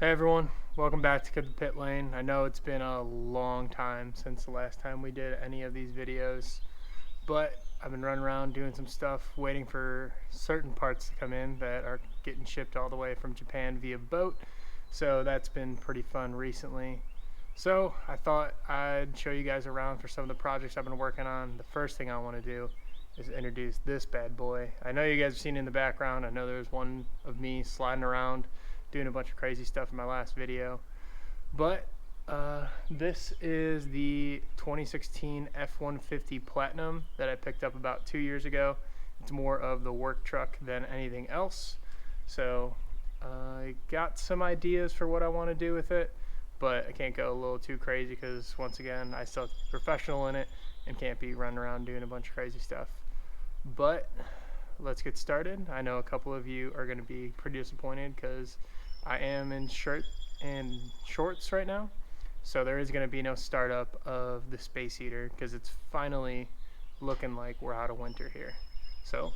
Hey everyone, welcome back to the Pit Lane. I know it's been a long time since the last time we did any of these videos, but I've been running around doing some stuff, waiting for certain parts to come in that are getting shipped all the way from Japan via boat. So that's been pretty fun recently. So I thought I'd show you guys around for some of the projects I've been working on. The first thing I want to do is introduce this bad boy. I know you guys have seen it in the background. I know there's one of me sliding around doing a bunch of crazy stuff in my last video, but this is the 2016 F-150 Platinum that I picked up about 2 years ago. It's more of the work truck than anything else, so I got some ideas for what I want to do with it, but I can't go a little too crazy because once again I still have to be professional in it and can't be running around doing a bunch of crazy stuff. But let's get started. I know a couple of you are going to be pretty disappointed because I am in shirt and shorts right now, so there is going to be no startup of the Space Eater because it's finally looking like we're out of winter here. So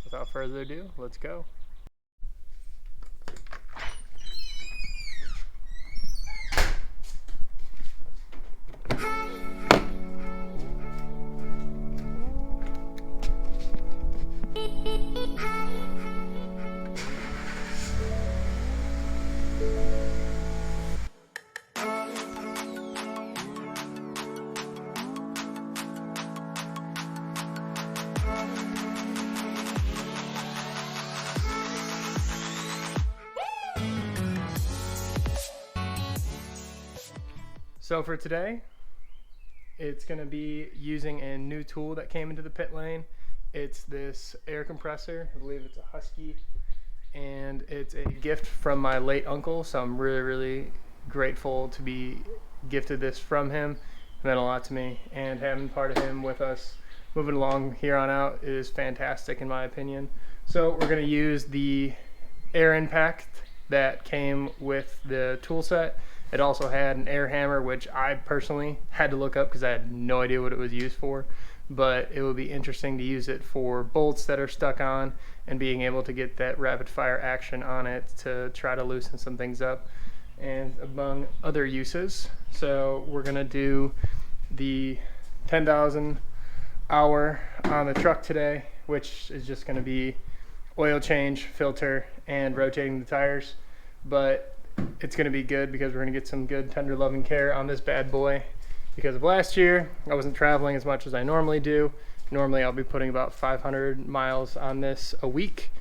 without further ado, let's go. So for today, it's going to be using a new tool that came into the pit lane. It's this air compressor. I believe it's a Husky, and it's a gift from my late uncle, so I'm really grateful to be gifted this from him. It meant a lot to me, and having part of him with us moving along here on out is fantastic in my opinion. So we're going to use the air impact that came with the tool set. It also had an air hammer, which I personally had to look up because I had no idea what it was used for, but it would be interesting to use it for bolts that are stuck on and being able to get that rapid fire action on it to try to loosen some things up, and among other uses. So we're gonna do the 10,000 hour on the truck today, which is just gonna be oil change, filter, and rotating the tires. But it's going to be good because we're going to get some good tender loving care on this bad boy. Because of last year, I wasn't traveling as much as I normally do. Normally I'll be putting about 500 miles on this a week.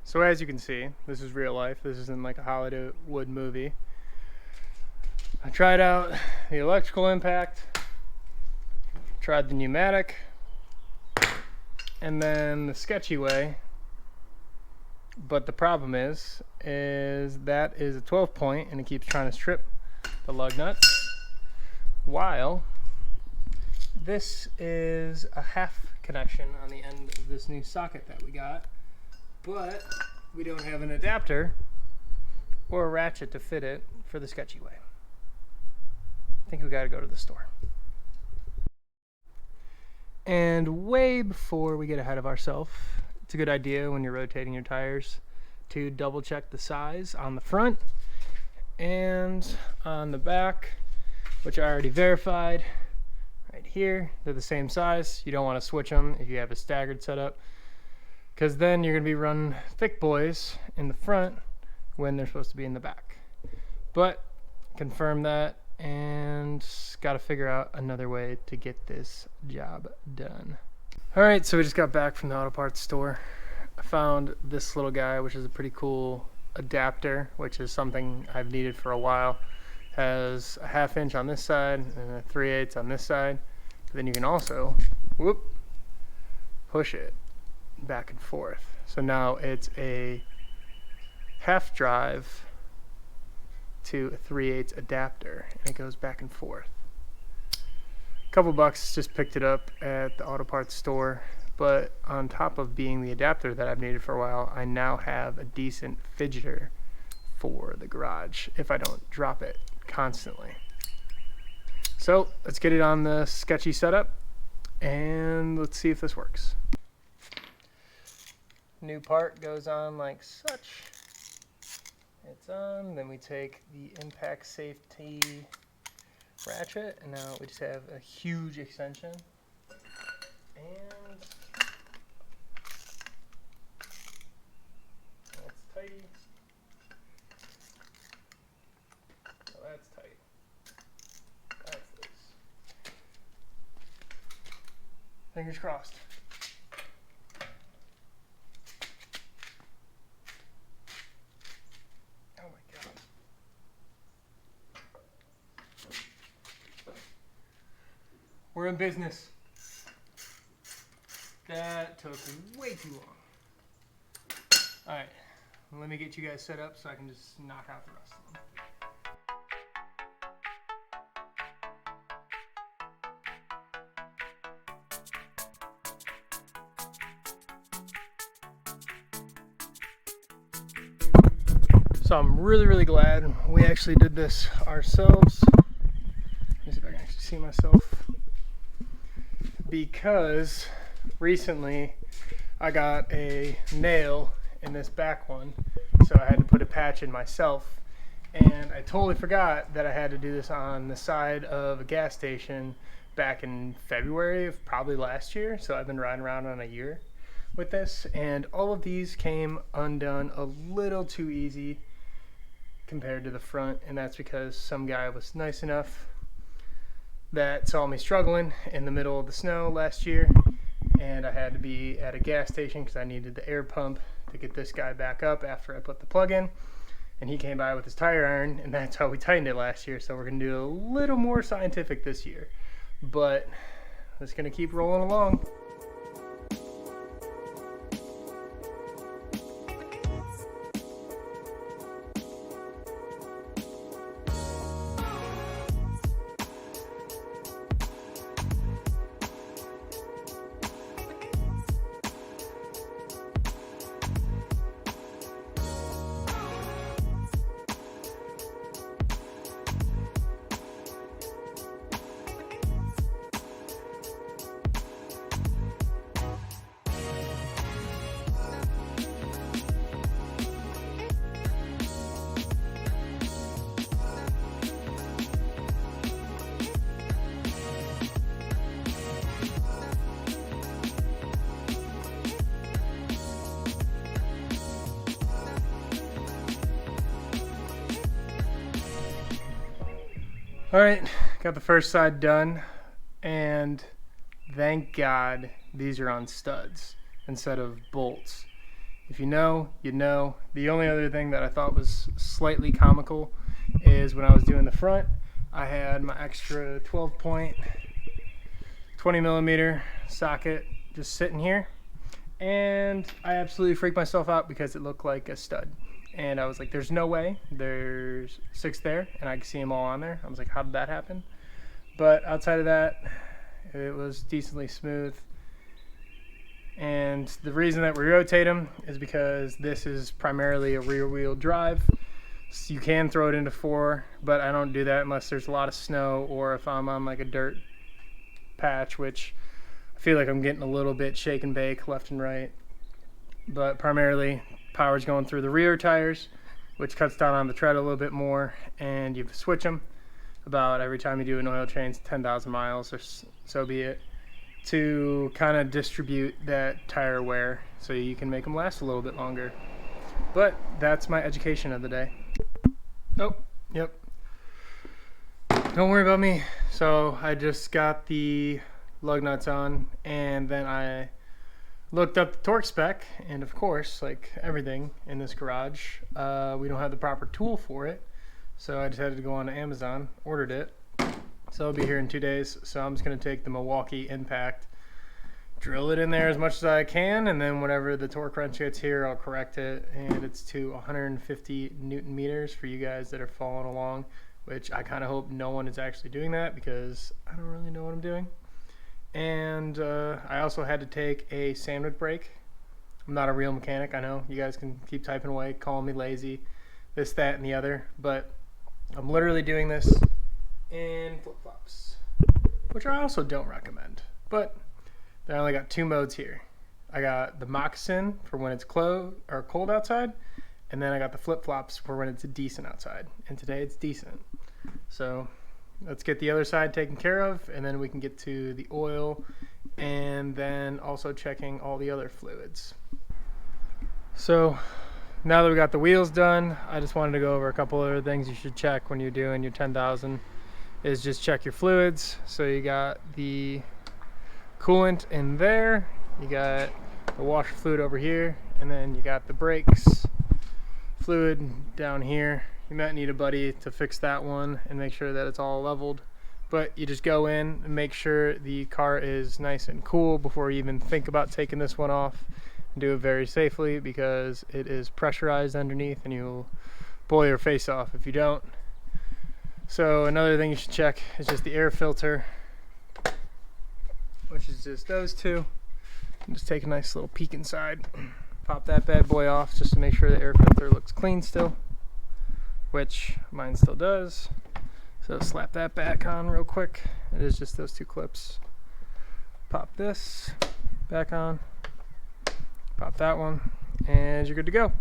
So as you can see, this is real life. This isn't like a Hollywood movie. I tried out the electrical impact, tried the pneumatic, and then the sketchy way. But the problem is that is a 12 point and it keeps trying to strip the lug nuts, while this is a half connection on the end of this new socket that we got. But we don't have an adapter or a ratchet to fit it for the sketchy way. I think we got to go to the store. And way before we get ahead of ourselves, it's a good idea when you're rotating your tires to double check the size on the front and on the back, which I already verified right here. They're the same size. You don't want to switch them if you have a staggered setup, because then you're going to be running thick boys in the front when they're supposed to be in the back. But confirm that, and got to figure out another way to get this job done. Alright, so we just got back from the auto parts store. I found this little guy, which is a pretty cool adapter, which is something I've needed for a while. Has a 1/2 inch on this side and a 3/8 on this side. But then you can also push it back and forth. So now it's a half drive to a 3/8 adapter, and it goes back and forth. Couple bucks, just picked it up at the auto parts store, but on top of being the adapter that I've needed for a while, I now have a decent fidgeter for the garage if I don't drop it constantly. So let's get it on the sketchy setup and let's see if this works. New part goes on like such. It's on, then we take the impact safety ratchet, and now we just have a huge extension. And that's tighty. So that's tight. That's loose. Fingers crossed. Oh my God. We're in business. That took way too long. Alright, let me get you guys set up so I can just knock out the rest of them. So I'm really glad we actually did this ourselves. Let me see if I can actually see myself. Because recently I got a nail in this back one, so I had to put a patch in myself, and I totally forgot that I had to do this on the side of a gas station back in February of probably last year. So I've been riding around on a year with this, and all of these came undone a little too easy compared to the front, and that's because some guy was nice enough that saw me struggling in the middle of the snow last year, and I had to be at a gas station because I needed the air pump to get this guy back up after I put the plug in, and he came by with his tire iron, and that's how we tightened it last year. So we're going to do a little more scientific this year, but it's going to keep rolling along. Alright, got the first side done, and thank God these are on studs instead of bolts. If you know, you know. The only other thing that I thought was slightly comical is when I was doing the front, I had my extra 12-point 20mm socket just sitting here, and I absolutely freaked myself out because it looked like a stud. And I was like, there's no way. There's 6 there, and I can see them all on there. I was like, how did that happen? But outside of that, it was decently smooth. And the reason that we rotate them is because this is primarily a rear-wheel drive. So you can throw it into 4, but I don't do that unless there's a lot of snow or if I'm on like a dirt patch, which I feel like I'm getting a little bit shake and bake left and right. But primarily, power's going through the rear tires, which cuts down on the tread a little bit more, and you switch them about every time you do an oil change, 10,000 miles or so be it, to kind of distribute that tire wear so you can make them last a little bit longer. But that's my education of the day. Oh, yep. Don't worry about me. So I just got the lug nuts on, and then I looked up the torque spec, and of course, like everything in this garage, we don't have the proper tool for it. So I decided to go on to Amazon, ordered it. So it'll be here in 2 days. So I'm just going to take the Milwaukee Impact drill it in there as much as I can, and then whenever the torque wrench gets here, I'll correct it, and it's to 150 Newton meters for you guys that are following along, which I kind of hope no one is actually doing that because I don't really know what I'm doing. And I also had to take a sandwich break. I'm not a real mechanic, I know. You guys can keep typing away, calling me lazy, this, that, and the other, but I'm literally doing this in flip-flops, which I also don't recommend. But I only got 2 modes here. I got the moccasin for when it's cold outside, and then I got the flip-flops for when it's decent outside. And today it's decent. So let's get the other side taken care of, and then we can get to the oil, and then also checking all the other fluids. So now that we got the wheels done, I just wanted to go over a couple other things you should check when you're doing your 10,000 is just check your fluids. So you got the coolant in there, you got the washer fluid over here, and then you got the brakes fluid down here. You might need a buddy to fix that one and make sure that it's all leveled, but you just go in and make sure the car is nice and cool before you even think about taking this one off. Do it very safely because it is pressurized underneath and you'll blow your face off if you don't. So another thing you should check is just the air filter, which is just those two. And just take a nice little peek inside. Pop that bad boy off just to make sure the air filter looks clean still, which mine still does. So slap that back on real quick. It is just those 2 clips. Pop this back on. Pop that one, and you're good to go.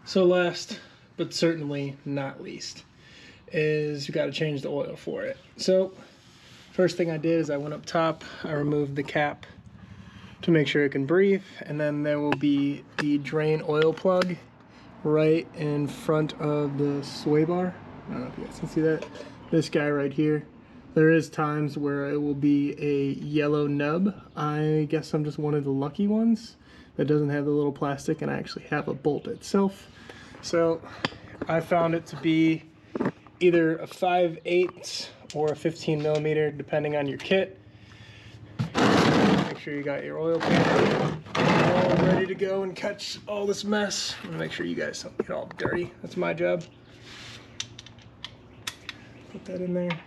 So last, but certainly not least, is you got to change the oil for it. So first thing I did is I went up top, I removed the cap to make sure it can breathe, and then there will be the drain oil plug right in front of the sway bar. I don't know if you guys can see that. This guy right here. There is times where it will be a yellow nub. I guess I'm just one of the lucky ones that doesn't have the little plastic and I actually have a bolt itself. So I found it to be either a 5/8 or a 15 millimeter depending on your kit. Make sure you got your oil pan all ready to go and catch all this mess. And make sure you guys don't get all dirty. That's my job. Put that in there.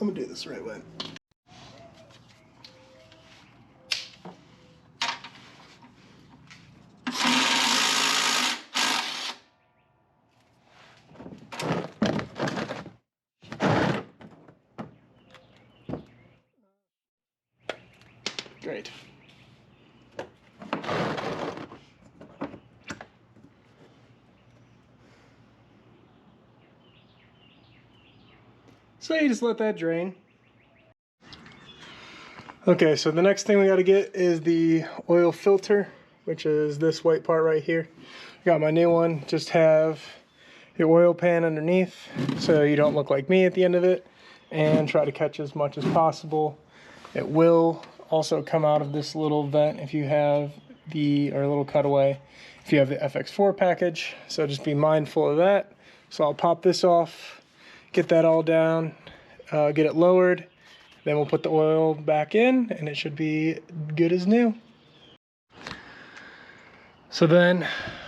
I'm gonna do this the right way. Great. So you just let that drain. Okay, so the next thing we got to get is the oil filter, which is this white part right here. Got my new one. Just have your oil pan underneath so you don't look like me at the end of it, and try to catch as much as possible. It will also come out of this little vent if you have or a little cutaway if you have the FX4 package, so just be mindful of that. So I'll pop this off, get that all down, get it lowered, then we'll put the oil back in and it should be good as new. So then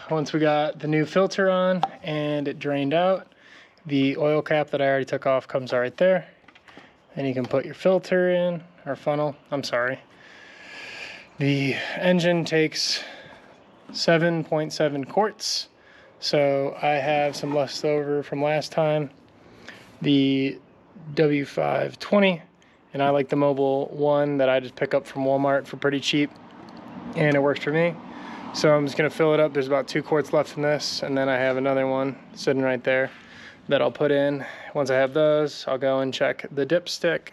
once we got the new filter on and it drained out, the oil cap that I already took off comes right there, and you can put your filter in, or funnel, I'm sorry. The engine takes 7.7 quarts, so I have some left over from last time, the W520, and I like the mobile one that I just pick up from Walmart for pretty cheap, and it works for me. So I'm just gonna fill it up. There's about 2 quarts left in this, and then I have another one sitting right there that I'll put in. Once I have those, I'll go and check the dipstick,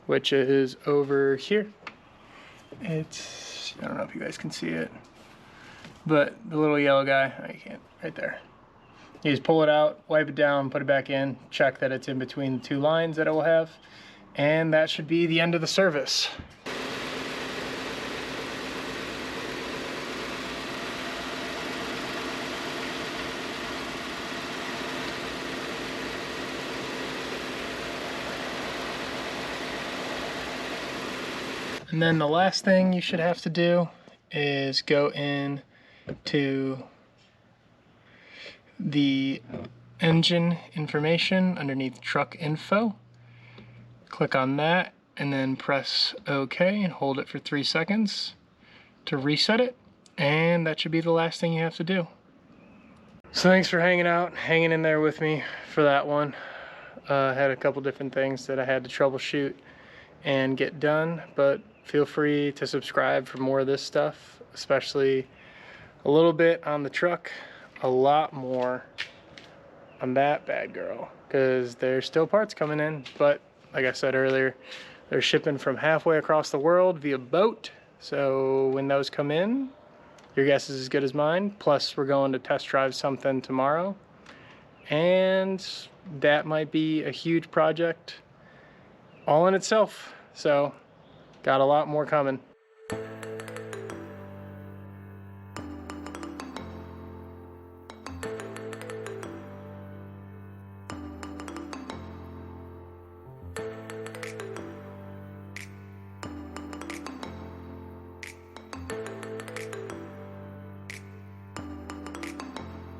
which is over here. It's, I don't know if you guys can see it, but the little yellow guy, I can't, right there. You just pull it out, wipe it down, put it back in, check that it's in between the 2 lines that it will have, and that should be the end of the service. And then the last thing you should have to do is go in to the engine information underneath truck info. Click on that and then press OK and hold it for 3 seconds to reset it. And that should be the last thing you have to do. So thanks for hanging in there with me for that one. I had a couple different things that I had to troubleshoot and get done, but feel free to subscribe for more of this stuff, especially a little bit on the truck, a lot more on that bad girl, because there's still parts coming in, but like I said earlier, they're shipping from halfway across the world via boat, so when those come in, your guess is as good as mine. Plus we're going to test drive something tomorrow, and that might be a huge project all in itself. So got a lot more coming.